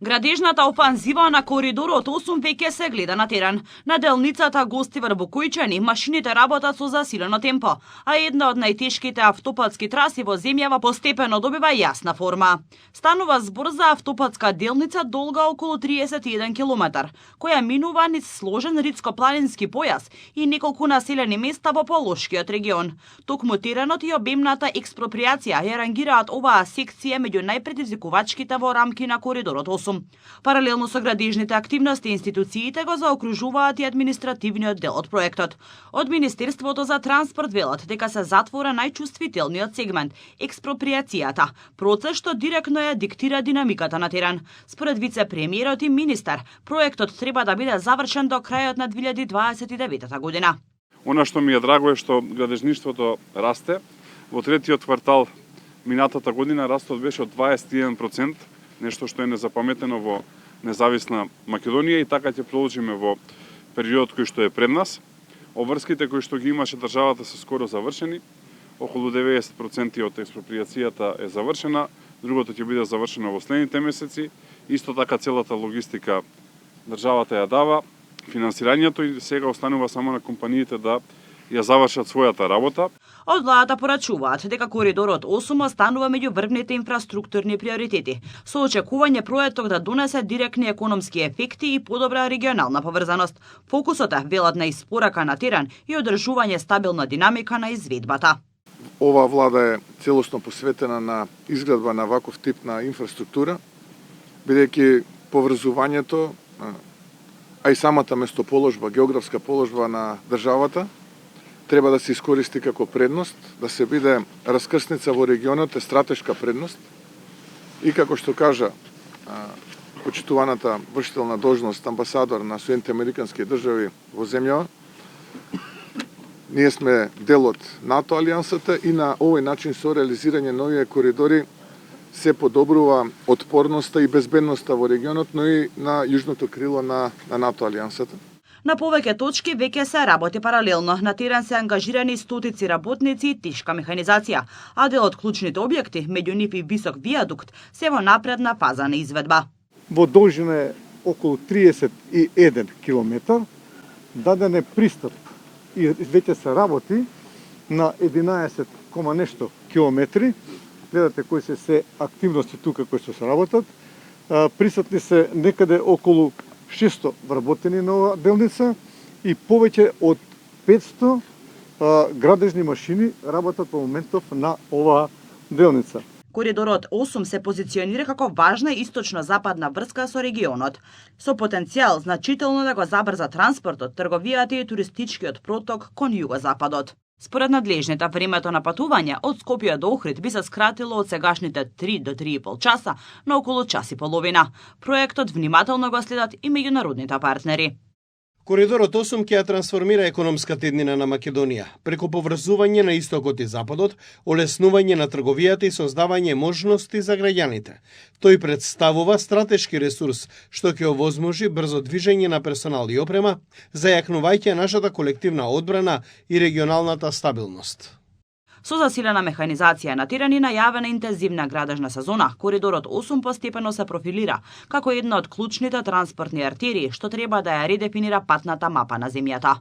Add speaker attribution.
Speaker 1: Градежната офанзива на коридорот 8 веќе се гледа на терен. На делницата Гостивар-Букојчани машините работат со засилено темпо, а една од најтешките автопатски траси во земјава постепено добива јасна форма. Станува збор за автопатска делница долга околу 31 км, која минува низ сложен ридско-планински појас и неколку населени места во Полошкиот регион. Токму теренот и обемната експроприација ја рангираат оваа секција меѓу најпредизвикувачките во рамки на коридорот 8. Паралелно со градежните активности, институциите го заокружуваат и административниот дел од проектот. Од Министерството за транспорт велат дека се затвора најчувствителниот сегмент – експроприацијата, процес што директно ја диктира динамиката на терен. Според вице-премиерот и министар, проектот треба да биде завршен до крајот на 2029 година.
Speaker 2: Она што ми е драго е што градежништвото расте. Во третиот квартал минатата година растот беше од 21%, нешто што е незапаметено во независна Македонија и така ќе продолжиме во периодот кој што е пред нас. Обврските кои што ги имаше државата се скоро завршени. Околу 90% од експроприацијата е завршена, другото ќе биде завршено во следните месеци. Исто така целата логистика државата ја дава, финансирањето и сега останува само на компаниите да ја завршат својата работа.
Speaker 1: Од владата порачуваат дека коридорот 8 останува меѓу врвните инфраструктурни приоритети, со очекување проектот да донесе директни економски ефекти и подобра регионална поврзаност. Фокусот е, велат, на испорака на терен и одржување стабилна динамика на изведбата.
Speaker 3: Ова влада е целосно посветена на изградба на ваков тип на инфраструктура, бидејќи поврзувањето, а и самата местоположба, географска положба на државата, треба да се искористи како предност, да се биде раскрсница во регионот, е стратешка предност. И како што кажа почитуваната вршителна должност амбасадор на Соединените американски држави во земјава, ние сме дел од НАТО алијансата и на овој начин со реализирање на овие коридори се подобрува отпорноста и безбедноста во регионот, но и на јужното крило на НАТО алијансата.
Speaker 1: На повеќе точки веќе се работи паралелно. На терен се ангажирани стотици работници и тешка механизација, а дел од клучните објекти, меѓу нив и висок виадукт, се во напредна фаза на изведба.
Speaker 4: Во должина е околу 31 километар, даден е пристап и веќе се работи на 11 нешто километри. Гледате кои се активности тука кои се работат. Присутни се некаде околу 600 вработени на оваа делница и повеќе од 500 градежни машини работат во моментов на оваа делница.
Speaker 1: Коридорот 8 се позиционира како важна источно-западна врска со регионот, со потенцијал значително да го забрза транспортот, трговијата и туристичкиот проток кон југозападот. Според надлежните, времето на патување од Скопје до Охрид би се скратило од сегашните 3 до 3,5 часа на околу час и половина. Проектот внимателно го следат и меѓународните партнери.
Speaker 5: Коридорот 8 ќе ја трансформира економската еднина на Македонија, преку поврзување на истокот и западот, олеснување на трговијата и создавање можности за граѓаните. Тој представува стратешки ресурс, што ќе овозможи брзо движење на персонал и опрема, зајакнувајќи нашата колективна одбрана и регионалната стабилност.
Speaker 1: Со засилена механизација на терен и најавена интензивна градежна сезона, коридорот 8 постепено се профилира како една од клучните транспортни артерии што треба да ја редефинира патната мапа на земјата.